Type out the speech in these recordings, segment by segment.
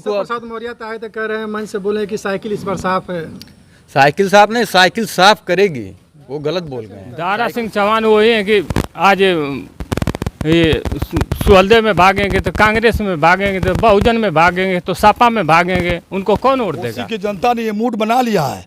उनको प्रसाद मौर्य तो आए तो कह रहे हैं, मंच से बोले कि साइकिल इस बार साफ है। साइकिल साफ नहीं, साइकिल साफ करेगी, वो गलत बोल गए हैं। दारा सिंह चौहान वही है कि आज ये सुहलदेव में भागेंगे तो कांग्रेस में भागेंगे, तो बहुजन में भागेंगे, तो सपा में भागेंगे, उनको कौन वोट देगा? की जनता ने ये मूड बना लिया है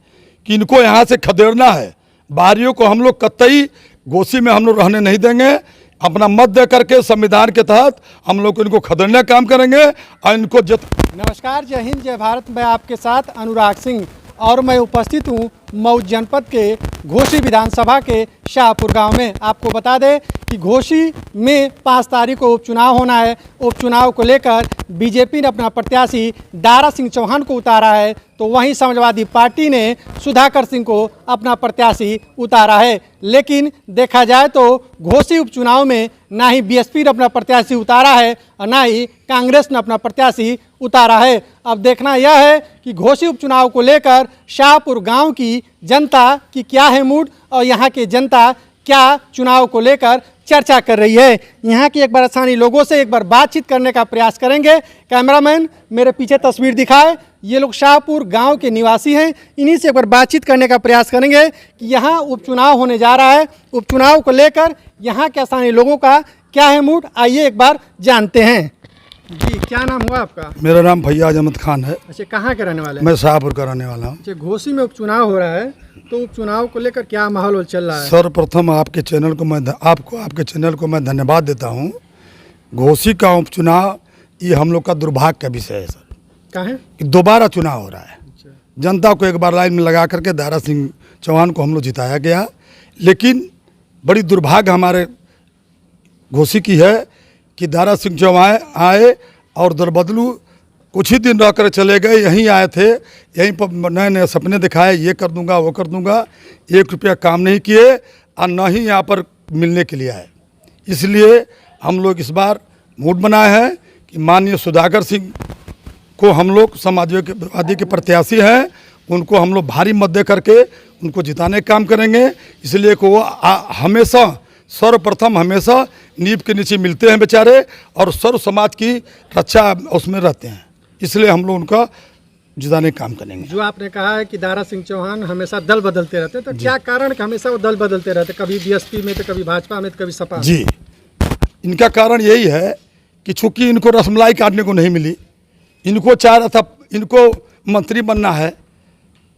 कि इनको यहाँ से खदेड़ना है। बाहरियों को हम लोग कतई घोसी में हम लोग रहने नहीं देंगे। अपना मत दे करके संविधान के तहत हम लोग इनको खदेड़ने का काम करेंगे और इनको नमस्कार, जय हिंद, जय भारत। मैं आपके साथ अनुराग सिंह और मैं उपस्थित हूँ मऊ जनपद के घोसी विधानसभा के शाहपुर गांव में। आपको बता दें कि घोसी में 5 तारीख को उपचुनाव होना है। उपचुनाव को लेकर बीजेपी ने अपना प्रत्याशी दारा सिंह चौहान को उतारा है, तो वहीं समाजवादी पार्टी ने सुधाकर सिंह को अपना प्रत्याशी उतारा है। लेकिन देखा जाए तो घोसी उपचुनाव में ना ही बीएसपी ने अपना प्रत्याशी उतारा है और ना ही कांग्रेस ने अपना प्रत्याशी उतारा है। अब देखना यह है कि घोसी उपचुनाव को लेकर शाहपुर गांव की जनता की क्या है मूड और यहाँ की जनता क्या चुनाव को लेकर चर्चा कर रही है। यहाँ की एक बार स्थानीय लोगों से एक बार बातचीत करने का प्रयास करेंगे। कैमरामैन मेरे पीछे तस्वीर दिखाए, ये लोग शाहपुर गांव के निवासी हैं। इन्हीं से एक बार बातचीत करने का प्रयास करेंगे कि यहाँ उपचुनाव होने जा रहा है। उपचुनाव को लेकर यहाँ के स्थानीय लोगों का क्या है मूड, आइए एक बार जानते हैं। जी, क्या नाम हुआ आपका? मेरा नाम फैयाज अहमद खान है। अच्छा, कहाँ के रहने वाले हैं? मैं शाहपुर का रहने वाला हूँ। अच्छा, घोसी में उपचुनाव हो रहा है, तो उपचुनाव को लेकर क्या माहौल चल रहा है? सर्वप्रथम आपके चैनल को मैं धन्यवाद देता हूँ। घोसी का उपचुनाव ये हम लोग का दुर्भाग्य का विषय है सर। कहाँ है? कि दोबारा चुनाव हो रहा है। जनता को एक बार लाइन में लगा करके दारा सिंह चौहान को हम लोग जिताया गया, लेकिन बड़ी दुर्भाग्य हमारे घोसी की है कि दारा सिंह चौहान आए और दरबदलू कुछ ही दिन रह कर चले गए। यहीं आए थे, यहीं पर नए नए सपने दिखाए, ये कर दूंगा वो कर दूंगा, 1 रुपया काम नहीं किए और न ही यहाँ पर मिलने के लिए आए। इसलिए हम लोग इस बार मूड बनाए हैं कि माननीय सुधाकर सिंह को हम लोग समाजवादी के प्रत्याशी हैं, उनको हम लोग भारी मत दे करके उनको जिताने का काम करेंगे। इसलिए को वो हमेशा सर्वप्रथम हमेशा नींव के नीचे मिलते हैं बेचारे और सर्व समाज की रक्षा उसमें रहते हैं। इसलिए हम लोग उनका जिताने का काम करेंगे। जो आपने कहा है कि दारा सिंह चौहान हमेशा दल बदलते रहते, तो क्या कारण कि हमेशा वो दल बदलते रहते, कभी बीएसपी में तो कभी भाजपा में तो कभी सपा? जी, इनका कारण यही है कि चूंकि इनको रसमलाई काटने को नहीं मिली, इनको चाह रहा था इनको मंत्री बनना है।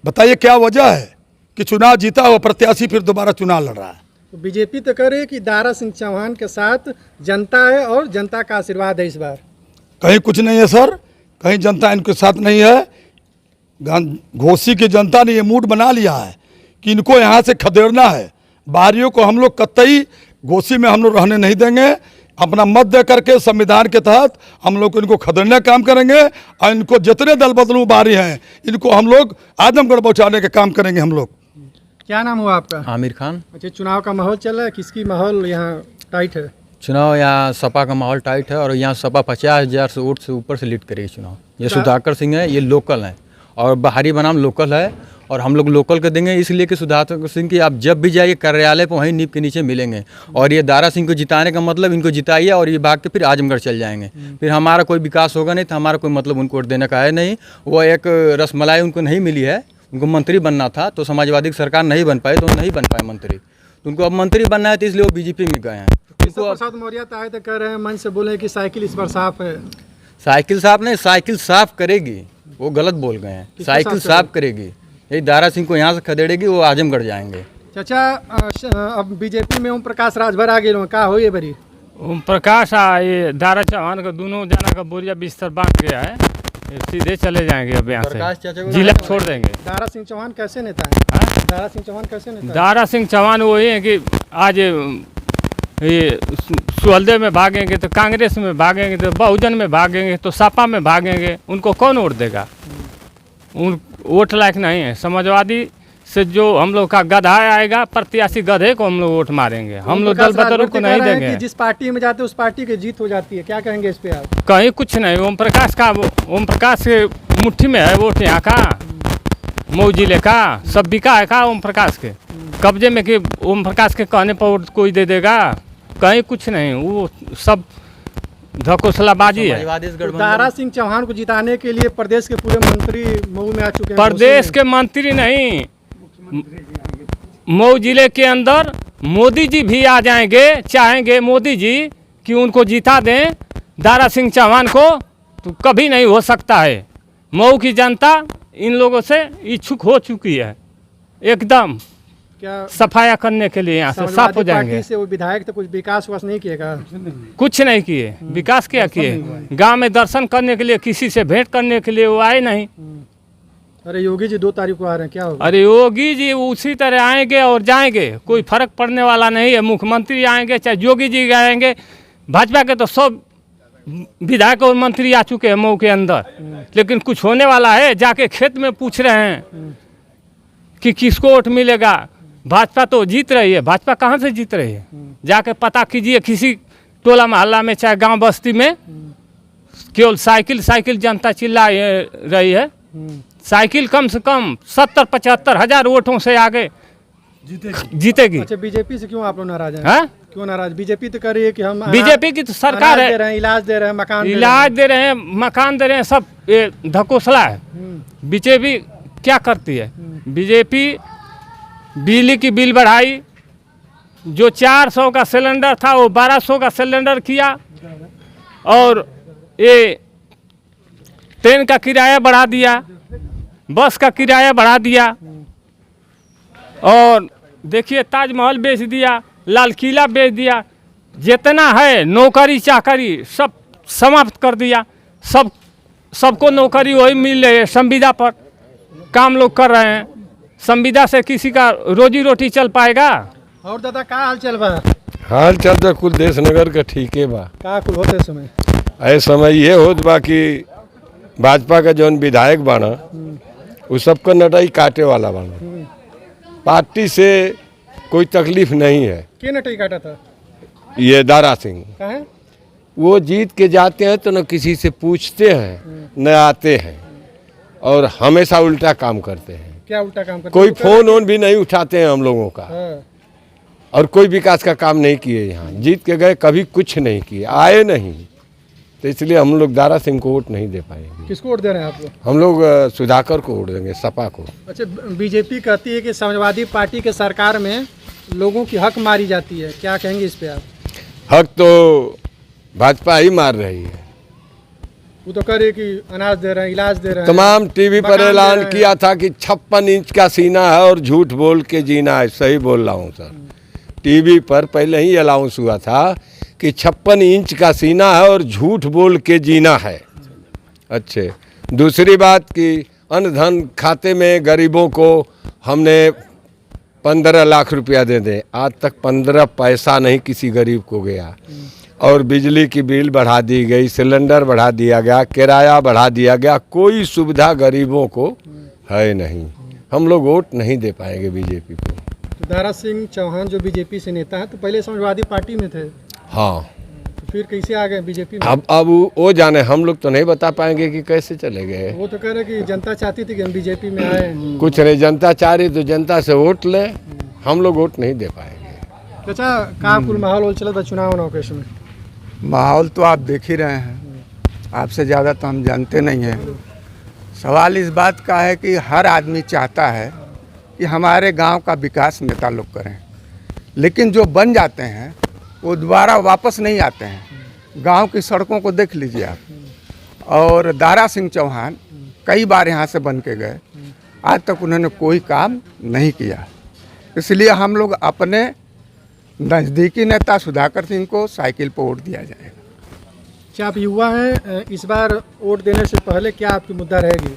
बताइए क्या वजह है कि चुनाव जीता हुआ प्रत्याशी फिर दोबारा चुनाव लड़ रहा है। तो बीजेपी तो कह रही है कि दारा सिंह चौहान के साथ जनता है और जनता का आशीर्वाद है इस बार। कहीं कुछ नहीं है सर, कहीं जनता इनके साथ नहीं है। घोसी की जनता ने ये मूड बना लिया है कि इनको यहाँ से खदेड़ना है। बाहरियों को हम लोग कतई घोसी में हम लोग रहने नहीं देंगे। अपना मत दे करके संविधान के तहत हम लोग इनको खदेड़ने का काम करेंगे और इनको जितने दल बदलू बाहरी हैं इनको हम लोग आजमगढ़ पहुँचाने का काम करेंगे हम लोग। क्या नाम हुआ आपका? आमिर खान। अच्छा, चुनाव का माहौल चल रहा है, किसकी माहौल यहाँ टाइट है? चुनाव यहाँ सपा का माहौल टाइट है और यहाँ सपा 50,000 से वोट से ऊपर से लीड करेगी चुनाव। ये सुधाकर सिंह है, ये लोकल हैं और बाहरी बनाम लोकल है और हम लोग लोकल के देंगे। इसलिए कि सुधाकर सिंह की आप जब भी जाइए कार्यालय पर वहीं नींव के नीचे मिलेंगे। और ये दारा सिंह को जिताने का मतलब इनको जिताइए और ये भाग के फिर आजमगढ़ चल जाएंगे। फिर हमारा कोई विकास होगा नहीं, तो हमारा कोई मतलब उनको वोट देने का है नहीं। वो एक रसमलाई उनको नहीं मिली है, उनको मंत्री बनना था तो समाजवादी की सरकार नहीं बन पाई तो नहीं बन पाए मंत्री, तो उनको अब मंत्री बनना है, तो इसलिए वो बीजेपी में गए हैं। प्रसाद मौर्य तो आए तो कह रहे हैं, मंच से बोले कि साइकिल इस बार साफ है। साइकिल साफ नहीं, साइकिल साफ करेगी, वो गलत बोल गए हैं। साइकिल साफ करेगी, यही दारा सिंह को यहाँ से खदेड़ेगी, वो आजमगढ़ जाएंगे। चाचा, अब बीजेपी में ओम प्रकाश राजभर आ गए, का हो ये बड़ी? ओम प्रकाश ये दारा चौहान का दोनों जना का बोरिया बिस्तर बांध गया है, सीधे चले जाएंगे अब यहाँ से, जिला छोड़ देंगे। दारा सिंह चौहान कैसे नेता है? दारा सिंह चौहान कैसे नेता है? दारा सिंह चौहान वही है कि आज ये सुहलदेव में भागेंगे तो कांग्रेस में भागेंगे, तो बहुजन में भागेंगे, तो सपा में भागेंगे, उनको कौन वोट देगा? उन वोट लायक नहीं है। समाजवादी से जो हम लोग का गधा आएगा, प्रत्याशी गधे को हम लोग वोट मारेंगे। हम लोग दल बदल को नहीं देंगे। जिस पार्टी में जाते उस पार्टी की जीत हो जाती है, क्या कहेंगे इस पे आप? कहीं कुछ नहीं। ओम प्रकाश के मुट्ठी में है वोट यहाँ का, मऊ जिले का सब बिका है का ओम प्रकाश के कब्जे में, कि ओम प्रकाश के कहने पर वोट कोई दे देगा? कहीं कुछ नहीं। वो सब धकोसलाबाजी है। समाजवादी से तो गठबंधन दारा सिंह चौहान को जिताने के लिए प्रदेश के पूरे मंत्री मऊ में आ चुके हैं। प्रदेश के मंत्री नहीं, मऊ जिले के अंदर मोदी जी भी आ जाएंगे, चाहेंगे मोदी जी कि उनको जिता दें दारा सिंह चौहान को, तो कभी नहीं हो सकता है। मऊ की जनता इन लोगों से इच्छुक हो चुकी है, एकदम क्या सफाया करने के लिए यहाँ से साफ हो समाजवादी जाएंगे। पार्टी से वो विधायक तो कुछ विकास वास नहीं किएगा? कुछ नहीं किए, विकास क्या किए? गांव में दर्शन करने के लिए, किसी से भेंट करने के लिए वो आए नहीं। अरे योगी जी 2 तारीख को आ रहे हैं, क्या होगा? अरे योगी जी उसी तरह आएंगे और जाएंगे, कोई फर्क पड़ने वाला नहीं है। मुख्यमंत्री आएंगे चाहे योगी जी आएंगे, भाजपा के तो सब विधायक और मंत्री आ चुके हैं मऊ के अंदर, लेकिन कुछ होने वाला है? जाके खेत में पूछ रहे हैं कि किसको वोट मिलेगा। भाजपा तो जीत रही है, भाजपा कहाँ से जीत रही है? जाके पता कीजिए किसी टोला मोहल्ला में, चाहे गांव बस्ती में, केवल साइकिल साइकिल जनता चिल्ला रही है। साइकिल कम से कम 70-75 हजार वोटों से आगे जीतेगी। अच्छा, बीजेपी से क्यों आप लोग नाराज हैं? हाँ? क्यों नाराज? बीजेपी तो कर रही है कि हम बीजेपी की तो सरकार अनाज है, दे रहे हैं, इलाज दे रहे हैं, मकान इलाज दे रहे हैं, मकान दे रहे हैं, सब ये धकोसला है। बीजेपी क्या करती है? बीजेपी बिजली की बिल बढ़ाई, जो 400 का सिलेंडर था वो 1200 का सिलेंडर किया, और ये ट्रेन का किराया बढ़ा दिया, बस का किराया बढ़ा दिया, और देखिए ताजमहल बेच दिया, लाल किला बेच दिया, जितना है नौकरी चाकरी सब समाप्त कर दिया। सबको नौकरी वही मिल रही है, संविदा पर काम लोग कर रहे हैं। संविदा से किसी का रोजी रोटी चल पाएगा? और दादा का हाल चल बा? हाल चल तो कुल देश नगर का ठीके बा। का कुल होते समय ऐ समय ये होत बा कि भाजपा का जौन विधायक बाना वो सबका नटाई काटे वाला बाना। पार्टी से कोई तकलीफ नहीं है। के नटई काटा था? ये दारा सिंह का है? वो जीत के जाते हैं तो न किसी से पूछते हैं न आते हैं, और हमेशा उल्टा काम करते हैं। क्या उल्टा काम करते? कोई फोन वोन भी नहीं उठाते हैं हम लोगों का, हाँ। और कोई विकास का काम नहीं किए। यहाँ जीत के गए, कभी कुछ नहीं किए, आए नहीं, तो इसलिए हम लोग दारा सिंह को वोट नहीं दे पाएंगे। किसको वोट दे रहे हैं आप लोग? हम लोग सुधाकर को वोट देंगे, सपा को। अच्छा, बीजेपी कहती है कि समाजवादी पार्टी के सरकार में लोगों की हक मारी जाती है, क्या कहेंगे इस पे आप? हक तो भाजपा ही मार रही है। वो तो कह रही है कि अनाज दे रहे हैं, इलाज दे रहे हैं, तमाम टीवी पर मकान दे ऐलान रहे हैं। किया था कि 56 इंच का सीना है और झूठ बोल के जीना है। सही बोल रहा हूँ सर, टीवी पर पहले ही अनाउंस हुआ था कि 56 इंच का सीना है और झूठ बोल के जीना है। अच्छे, दूसरी बात कि अन्न धन खाते में गरीबों को हमने 15 लाख रुपया दे दें, आज तक 15 पैसा नहीं किसी गरीब को गया। और बिजली की बिल बढ़ा दी गई, सिलेंडर बढ़ा दिया गया, किराया बढ़ा दिया गया, कोई सुविधा गरीबों को है नहीं। हम लोग वोट नहीं दे पाएंगे बीजेपी को। तो दारा सिंह चौहान जो बीजेपी से नेता है, तो पहले समाजवादी पार्टी में थे, हाँ, तो फिर कैसे आ गए बीजेपी में? अब वो जाने, हम लोग तो नहीं बता पाएंगे कि कैसे चले गए। वो तो कह रहे कि जनता चाहती थी कि हम बीजेपी में आए। कुछ नहीं, जनता चाह रही तो जनता से वोट ले, हम लोग वोट नहीं दे पाएंगे। चाचा, का कुल माहौल चलता चुनाव नौ के में? माहौल तो आप देख ही रहे हैं, आपसे ज़्यादा तो हम जानते नहीं हैं। सवाल इस बात का है कि हर आदमी चाहता है कि हमारे गांव का विकास नेता लोग करें, लेकिन जो बन जाते हैं वो दोबारा वापस नहीं आते हैं। गांव की सड़कों को देख लीजिए आप, और दारा सिंह चौहान कई बार यहाँ से बन के गए, आज तक उन्होंने कोई काम नहीं किया। इसलिए हम लोग अपने नज़दीकी नेता सुधाकर सिंह को साइकिल पर वोट दिया जाएगा। क्या आप युवा हैं, इस बार वोट देने से पहले क्या आपकी मुद्दा रहेगी?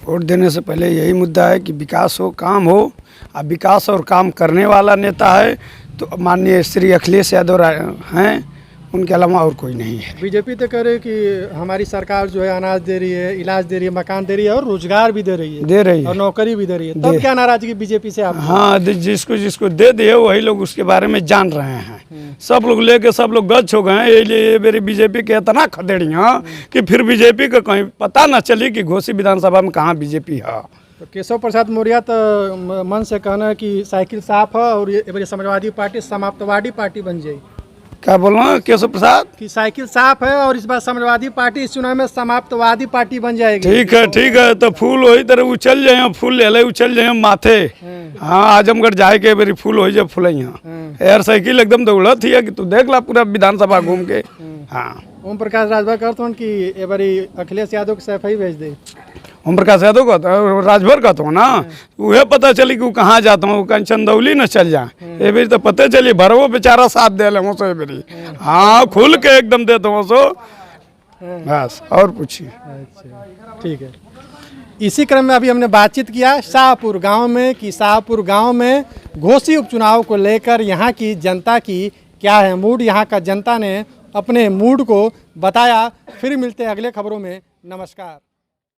वोट देने से पहले यही मुद्दा है कि विकास हो, काम हो। अब विकास और काम करने वाला नेता है तो माननीय श्री अखिलेश यादव हैं, उनके अलावा और कोई नहीं है। बीजेपी तो कह रही है कि हमारी सरकार जो है अनाज दे रही है, इलाज दे रही है, मकान दे रही है, और रोजगार भी दे रही है, और नौकरी भी दे रही है। तब क्या नाराजगी बीजेपी से आप? हाँ, जिसको जिसको दे दिए वही लोग उसके बारे में जान रहे हैं। सब लोग लेके सब लोग गच्छ हो गए हैं। ये मेरी बीजेपी के इतना खदेड़ियाँ कि फिर बीजेपी का कहीं पता ना चली कि घोसी विधानसभा में कहाँ बीजेपी है। तो केशव प्रसाद मौर्य तो मन से कहना है कि साइकिल साफ है और ये समाजवादी पार्टी समाप्तवादी पार्टी बन जाए। क्या बोल रहा हूँ केशव प्रसाद? कि साइकिल साफ है और इस बार समाजवादी पार्टी इस चुनाव में समाप्तवादी पार्टी बन जाएगी। ठीक है तो फूल वही तरह उछल जाए, फूल ले उछल जाए माथे। हाँ, आजमगढ़ जाए के बेरी फूल हो जाए फूल यहाँ एयर साइकिल एकदम दौड़त ही है कि तू देख ला पूरा विधानसभा घूम के। हाँ, ओम प्रकाश राजभर कहते हैं कि ये बारी अखिलेश यादव के सैफ ही भेज दे। ओम प्रकाश यादव का राजभर का तो ना वह पता चली कि वो कहाँ जाता हूँ, कहीं चंदौली न चल जाए। ये भी तो पता चली भरवो बेचारा साथ दे ले सो बेरी। हाँ, खुल के एकदम देता हूँ सो बस, और पूछिए। अच्छा, ठीक है। इसी क्रम में अभी हमने बातचीत किया शाहपुर गांव में कि शाहपुर गांव में घोसी उपचुनाव को लेकर यहाँ की जनता की क्या है मूड, यहाँ का जनता ने अपने मूड को बताया। फिर मिलते हैं अगले खबरों में। नमस्कार।